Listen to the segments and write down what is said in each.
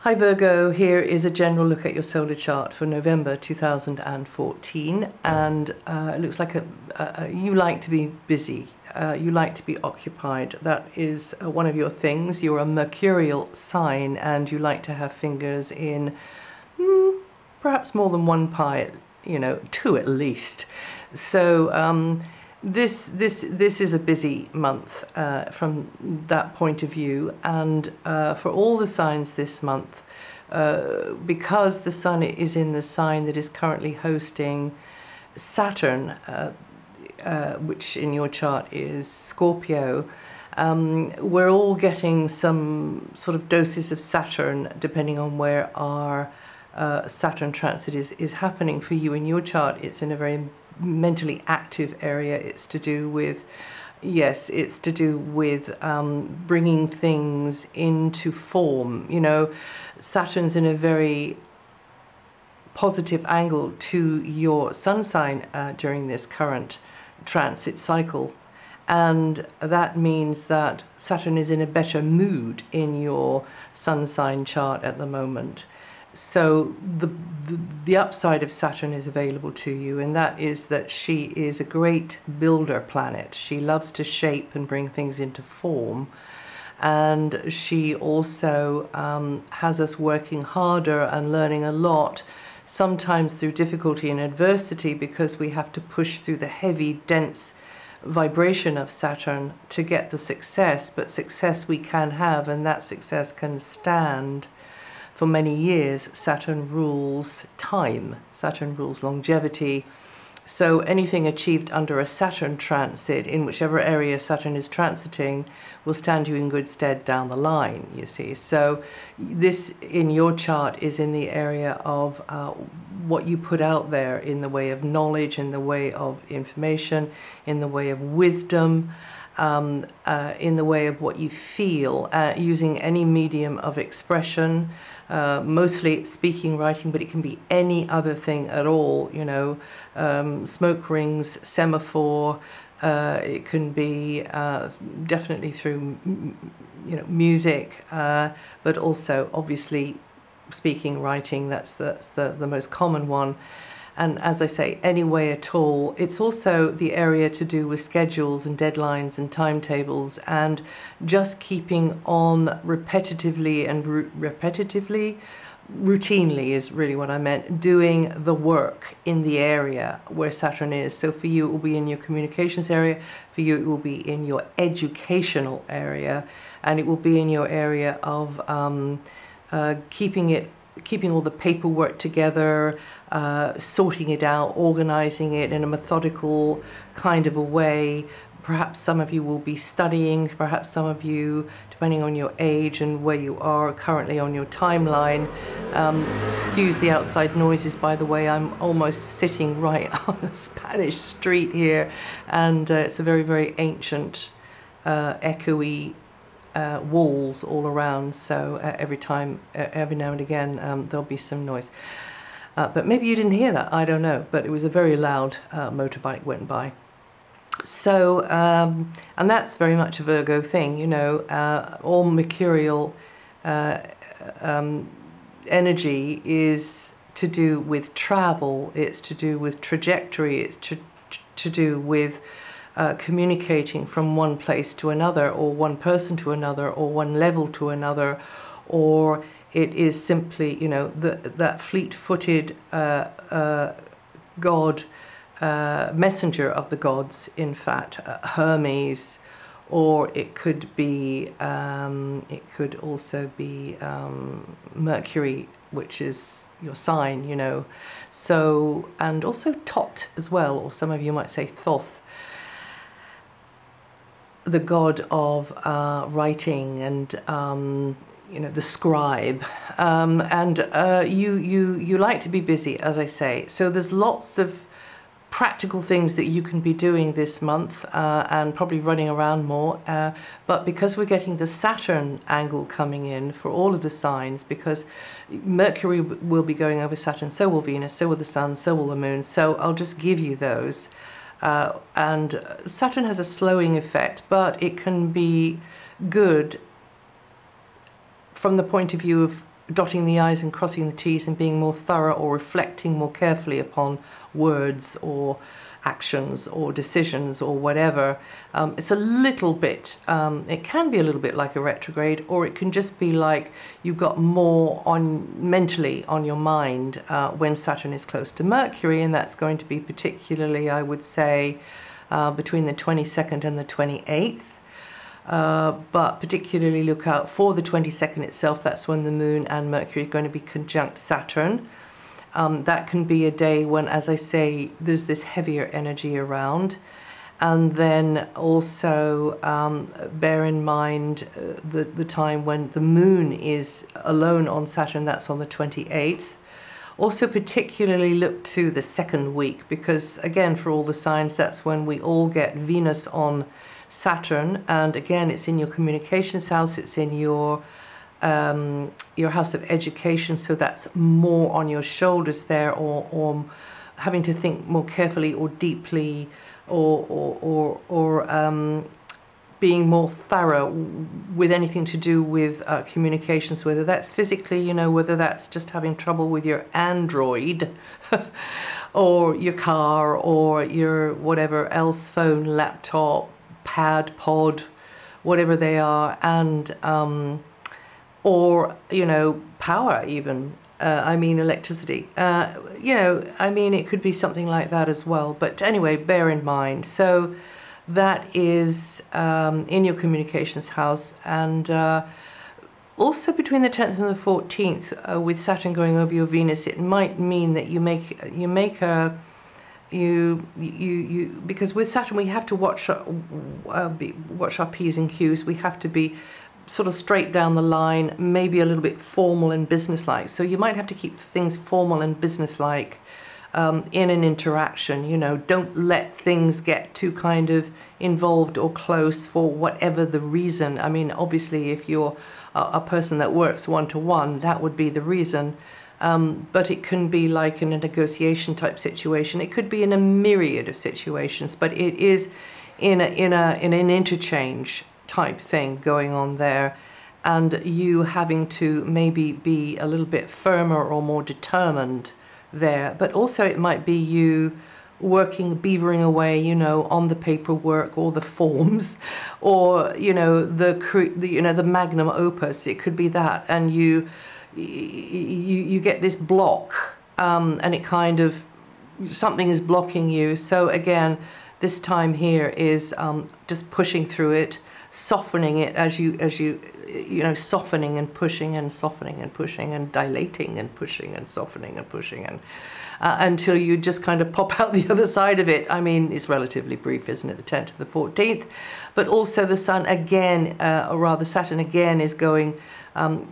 Hi Virgo, here is a general look at your solar chart for November 2014, and it looks like you like to be busy, you like to be occupied. That is one of your things. You're a mercurial sign and you like to have fingers in perhaps more than one pie, two at least. So this is a busy month from that point of view, and for all the signs this month, because the sun is in the sign that is currently hosting Saturn, which in your chart is Scorpio, we're all getting some sort of doses of Saturn depending on where our Saturn transit is happening. For you in your chart, it's in a very mentally active area. It's to do with, yes, it's to do with bringing things into form. Saturn's in a very positive angle to your sun sign during this current transit cycle, and that means that Saturn is in a better mood in your sun sign chart at the moment. So the upside of Saturn is available to you, and that is that she is a great builder planet. She loves to shape and bring things into form, and she also has us working harder and learning a lot, sometimes through difficulty and adversity, because we have to push through the heavy, dense vibration of Saturn to get the success. But success we can have, and that success can stand for many years. Saturn rules time, Saturn rules longevity. So anything achieved under a Saturn transit, in whichever area Saturn is transiting, will stand you in good stead down the line, you see. So this in your chart is in the area of what you put out there in the way of knowledge, in the way of information, in the way of wisdom, in the way of what you feel, using any medium of expression. Mostly speaking, writing, but it can be any other thing at all, smoke rings, semaphore, it can be definitely through, music, but also obviously speaking, writing, that's the most common one. And as I say, any way at all. It's also the area to do with schedules and deadlines and timetables, and just keeping on repetitively and routinely is really what I meant, doing the work in the area where Saturn is. So for you, it will be in your communications area. For you, it will be in your educational area, and it will be in your area of keeping all the paperwork together, sorting it out, organizing it in a methodical kind of a way. Perhaps some of you will be studying, perhaps some of you, depending on your age and where you are currently on your timeline. Excuse the outside noises, by the way. I'm almost sitting right on a Spanish street here, and it's a very, very ancient, echoey walls all around, so every now and again there'll be some noise, but maybe you didn't hear that, I don't know, but it was a very loud motorbike went by. So and that's very much a Virgo thing, all mercurial energy is to do with travel, it's to do with trajectory, it's to do with communicating from one place to another, or one person to another, or one level to another, or it is simply, that fleet-footed god, messenger of the gods, in fact, Hermes, or it could be, it could also be Mercury, which is your sign, So, and also Tot as well, or some of you might say Thoth, the god of writing and the scribe, and you like to be busy, as I say. So there's lots of practical things that you can be doing this month, and probably running around more, but because we're getting the Saturn angle coming in for all of the signs, because Mercury will be going over Saturn, so will Venus, so will the Sun, so will the Moon, so I'll just give you those. And Saturn has a slowing effect, but it can be good from the point of view of dotting the I's and crossing the T's and being more thorough or reflecting more carefully upon words or actions or decisions or whatever. It's a little bit, it can be a little bit like a retrograde, or it can just be like you've got more on mentally on your mind when Saturn is close to Mercury, and that's going to be particularly, I would say, between the 22nd and the 28th. But particularly look out for the 22nd itself. That's when the Moon and Mercury are going to be conjunct Saturn. That can be a day when, as I say, there's this heavier energy around. And then also bear in mind the time when the Moon is alone on Saturn. That's on the 28th. Also particularly look to the second week, because again, for all the signs, that's when we all get Venus on Saturn, and again, it's in your communications house, it's in your house of education, so that's more on your shoulders there, or having to think more carefully or deeply, or being more thorough with anything to do with communications, whether that's physically, you know, whether that's just having trouble with your Android or your car or your whatever else, phone, laptop, pad, pod, whatever they are, and or, you know, power even, I mean electricity, you know, I mean it could be something like that as well, but anyway, bear in mind. So that is in your communications house, and also between the 10th and the 14th, with Saturn going over your Venus, it might mean that you because with Saturn we have to watch our P's and Q's. We have to be sort of straight down the line, maybe a little bit formal and businesslike. So you might have to keep things formal and businesslike in an interaction. You know, don't let things get too kind of involved or close for whatever the reason. I mean, obviously, if you're a person that works one-to-one, that would be the reason. But it can be like in a negotiation type situation. It could be in a myriad of situations, but it is in an interchange type thing going on there, and you having to maybe be a little bit firmer or more determined there. But also it might be you working, beavering away, you know, on the paperwork or the forms, or, you know, the magnum opus. It could be that, and you get this block, and it kind of, something is blocking you. So again, this time here is just pushing through it, softening it as you know, softening and pushing and softening and pushing and dilating and pushing and softening and pushing, and until you just kind of pop out the other side of it. I mean, it's relatively brief, isn't it, the 10th to the 14th? But also the Sun again, or rather Saturn again, is going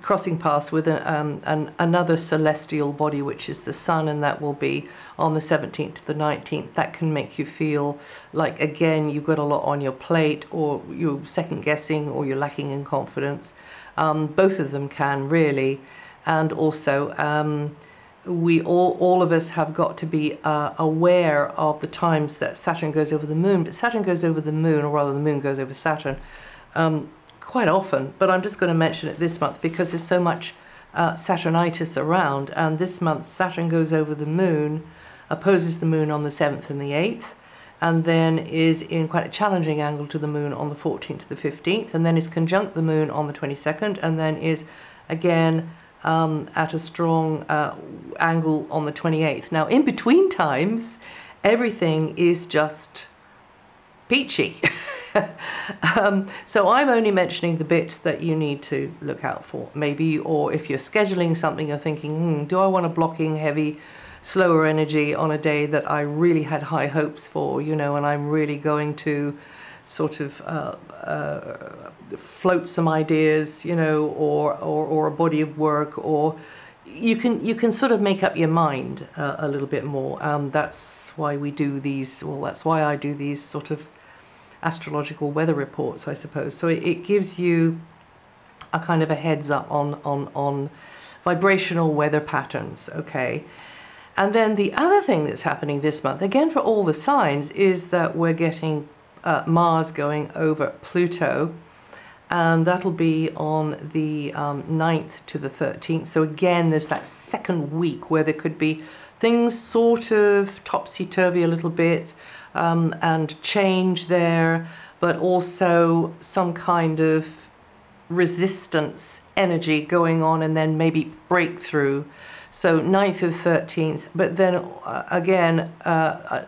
crossing paths with another celestial body, which is the Sun, and that will be on the 17th to the 19th. That can make you feel like, again, you've got a lot on your plate, or you're second guessing, or you're lacking in confidence. Both of them can, really. And also we all of us have got to be aware of the times that Saturn goes over the Moon. But Saturn goes over the Moon, or rather the Moon goes over Saturn, quite often. But I'm just going to mention it this month because there's so much Saturnitis around. And this month Saturn goes over the Moon, opposes the Moon on the 7th and the 8th, and then is in quite a challenging angle to the Moon on the 14th to the 15th, and then is conjunct the Moon on the 22nd, and then is again at a strong angle on the 28th. Now, in between times, everything is just peachy. So I'm only mentioning the bits that you need to look out for, maybe, or if you're scheduling something, you're thinking, do I want a blocking, heavy, slower energy on a day that I really had high hopes for, you know, and I'm really going to sort of float some ideas, you know, or a body of work, or you can sort of make up your mind a little bit more. That's why we do these, well, that's why I do these sort of astrological weather reports, I suppose. So it gives you a kind of a heads up on vibrational weather patterns, okay? And then the other thing that's happening this month, again for all the signs, is that we're getting Mars going over Pluto, and that'll be on the 9th to the 13th. So again, there's that second week where there could be things sort of topsy-turvy a little bit, and change there, but also some kind of resistance energy going on, and then maybe breakthrough. So 9th to the 13th, but then again,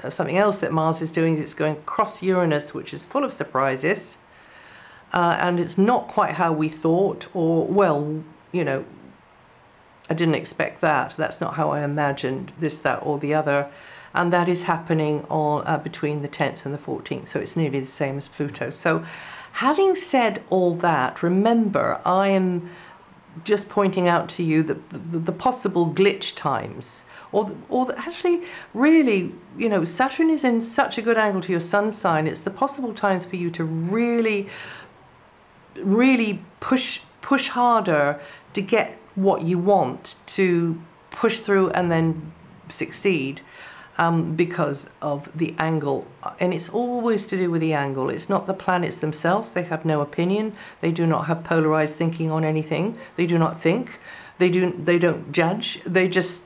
something else that Mars is doing is it's going across Uranus, which is full of surprises, and it's not quite how we thought, or, well, you know, I didn't expect that. That's not how I imagined this, that, or the other. And that is happening on between the 10th and the 14th. So it's nearly the same as Pluto. So having said all that, remember, I am just pointing out to you the possible glitch times. Or actually, really, you know, Saturn is in such a good angle to your sun sign. It's the possible times for you to really, really push harder to get what you want, to push through and then succeed, because of the angle. And it's always to do with the angle. It's not the planets themselves. They have no opinion. They do not have polarized thinking on anything. They do not think. They don't judge. They just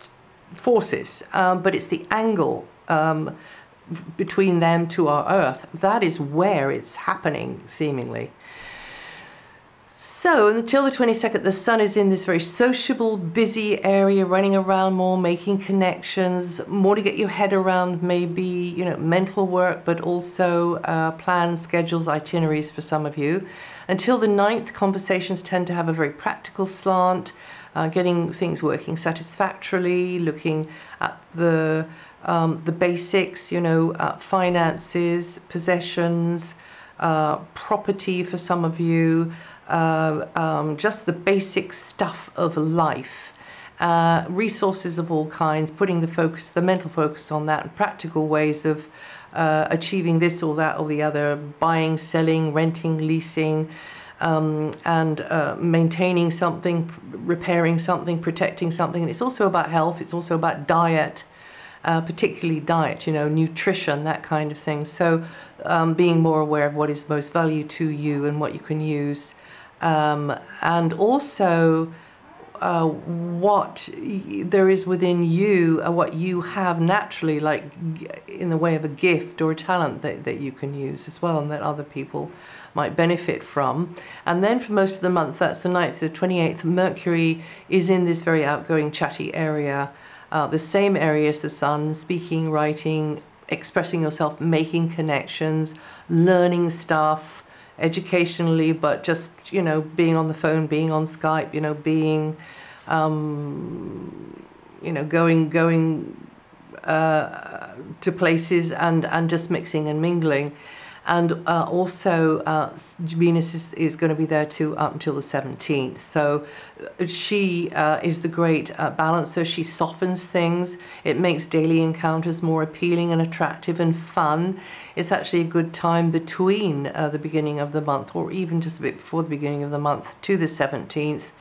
forces. But it's the angle between them to our Earth. That is where it's happening, seemingly. So until the 22nd, the sun is in this very sociable, busy area, running around more, making connections, more to get your head around, maybe, you know, mental work, but also plans, schedules, itineraries for some of you. Until the 9th, conversations tend to have a very practical slant, getting things working satisfactorily, looking at the basics, you know, finances, possessions, property for some of you. Just the basic stuff of life, resources of all kinds, putting the mental focus on that, and practical ways of achieving this or that or the other, buying, selling, renting, leasing, and maintaining something, repairing something, protecting something. And it's also about health. It's also about diet, particularly diet, you know, nutrition, that kind of thing. So being more aware of what is most value to you and what you can use. And also what there is within you, what you have naturally, like in the way of a gift or a talent that you can use as well, and that other people might benefit from. And then for most of the month, that's the 9th to the 28th, Mercury is in this very outgoing, chatty area, the same area as the sun, speaking, writing, expressing yourself, making connections, learning stuff, educationally, but just, you know, being on the phone, being on Skype, you know, being, you know, going to places and just mixing and mingling. And also Venus is going to be there too up until the 17th. So she is the great balancer. She softens things. It makes daily encounters more appealing and attractive and fun. It's actually a good time between the beginning of the month, or even just a bit before the beginning of the month, to the 17th,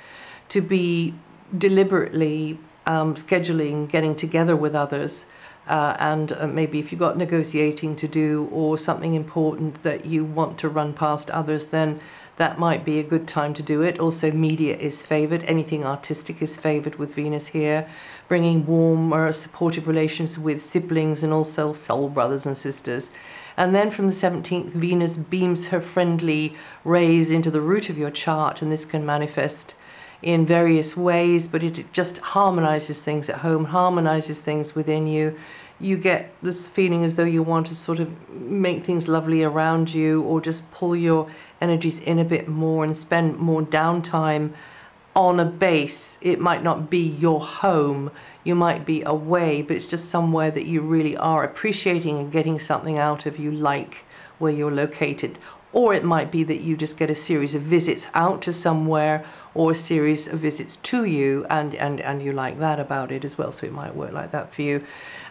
to be deliberately scheduling, getting together with others. And maybe if you've got negotiating to do or something important that you want to run past others, then that might be a good time to do it. Also, media is favored. Anything artistic is favored with Venus here, bringing warm or supportive relations with siblings and also soul brothers and sisters. And then from the 17th, Venus beams her friendly rays into the root of your chart, and this can manifest in various ways, but it just harmonizes things at home, harmonizes things within you. You get this feeling as though you want to sort of make things lovely around you, or just pull your energies in a bit more and spend more downtime on a base. It might not be your home, you might be away, but it's just somewhere that you really are appreciating and getting something out of, you like where you're located. Or it might be that you just get a series of visits out to somewhere, or a series of visits to you, and you like that about it as well, so it might work like that for you.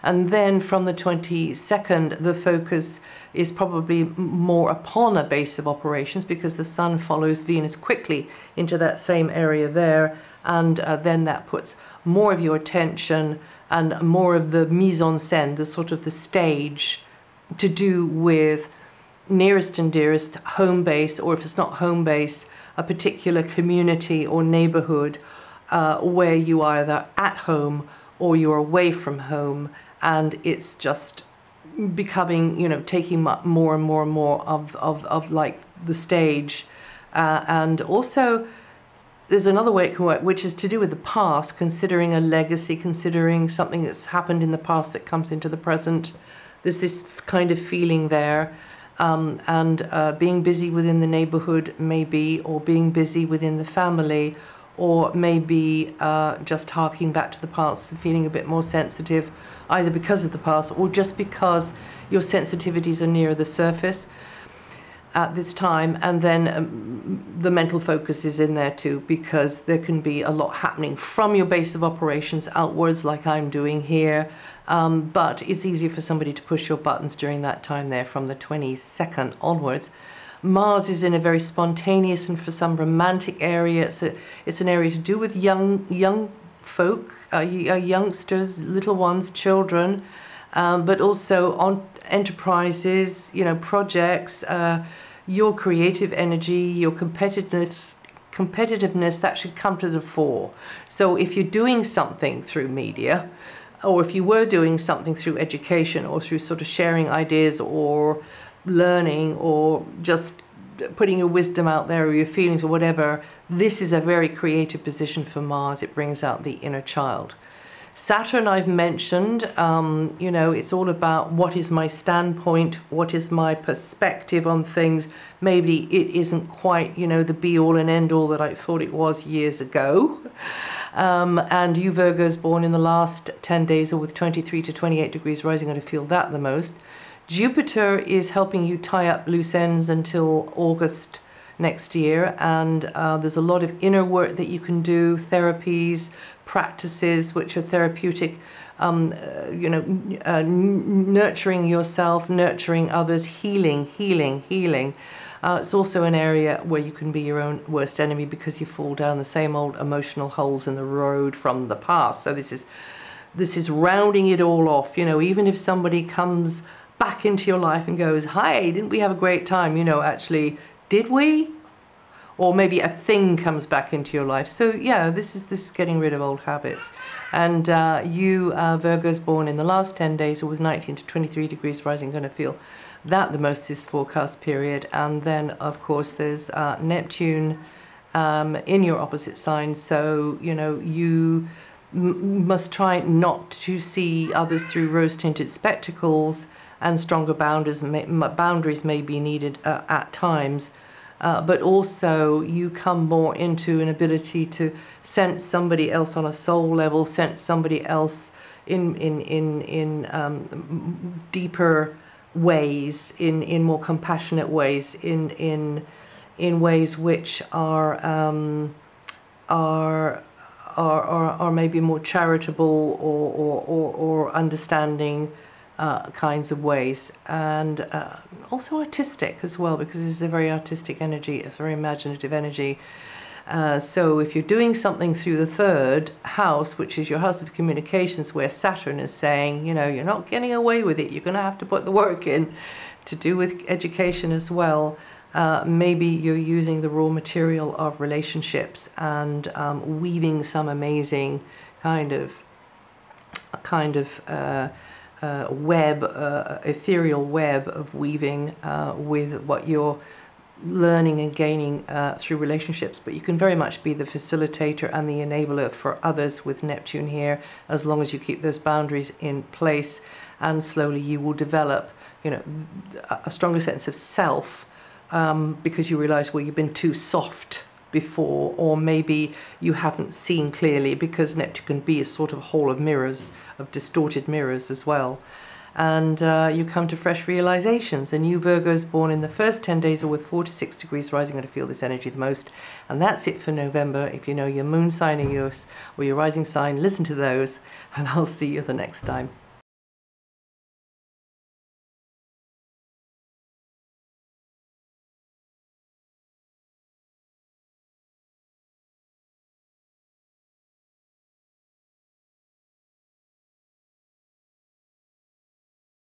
And then from the 22nd, the focus is probably more upon a base of operations, because the sun follows Venus quickly into that same area there, and then that puts more of your attention and more of the mise en scène, the sort of the stage, to do with nearest and dearest home base, or if it's not home base, a particular community or neighborhood where you are either at home or you're away from home, and it's just becoming, you know, taking more and more and more of like the stage. And also there's another way it can work, which is to do with the past, considering a legacy, considering something that's happened in the past that comes into the present. There's this kind of feeling there. And being busy within the neighborhood maybe, or being busy within the family, or maybe just harking back to the past and feeling a bit more sensitive, either because of the past or just because your sensitivities are nearer the surface at this time. And then the mental focus is in there too, because there can be a lot happening from your base of operations outwards, like I'm doing here. But it's easier for somebody to push your buttons during that time there from the 22nd onwards. Mars is in a very spontaneous and for some romantic area. It's an area to do with young folk, youngsters, little ones, children, but also on enterprises, you know, projects, your creative energy, your competitiveness, that should come to the fore. So if you're doing something through media, or if you were doing something through education, or through sort of sharing ideas or learning, or just putting your wisdom out there, or your feelings, or whatever, this is a very creative position for Mars. It brings out the inner child. Saturn, I've mentioned, you know, it's all about what is my standpoint, what is my perspective on things. Maybe it isn't quite, you know, the be-all and end-all that I thought it was years ago. And you Virgos born in the last 10 days, or with 23 to 28 degrees rising, are going to feel that the most. Jupiter is helping you tie up loose ends until August next year, and there's a lot of inner work that you can do, therapies, practices which are therapeutic, you know, nurturing yourself, nurturing others, healing. It's also an area where you can be your own worst enemy, because you fall down the same old emotional holes in the road from the past. So this is rounding it all off. You know, even if somebody comes back into your life and goes, "Hi, didn't we have a great time?" You know, actually, did we? Or maybe a thing comes back into your life. So yeah, this is getting rid of old habits. And you Virgos born in the last 10 days, or with 19 to 23 degrees rising, going to feel that the most this forecast period. And then of course there's Neptune in your opposite sign, so you know, you must try not to see others through rose-tinted spectacles, and stronger boundaries may be needed at times. But also you come more into an ability to sense somebody else on a soul level, sense somebody else in deeper ways, in more compassionate ways, in ways which are maybe more charitable or understanding kinds of ways, and also artistic as well, because this is a very artistic energy, it's a very imaginative energy. So if you're doing something through the third house, which is your house of communications, where Saturn is saying, you know, you're not getting away with it, you're going to have to put the work in, to do with education as well, maybe you're using the raw material of relationships and weaving some amazing kind of web, ethereal web of weaving with what you're learning and gaining through relationships. But you can very much be the facilitator and the enabler for others with Neptune here, as long as you keep those boundaries in place, and slowly you will develop, you know, a stronger sense of self, because you realize, well, you've been too soft before, or maybe you haven't seen clearly, because Neptune can be a sort of hall of mirrors, of distorted mirrors as well. And you come to fresh realizations. And you Virgos born in the first 10 days, or with 4 to 6 degrees rising, are going to feel this energy the most. And that's it for November. If you know your moon sign or your rising sign, listen to those, and I'll see you the next time.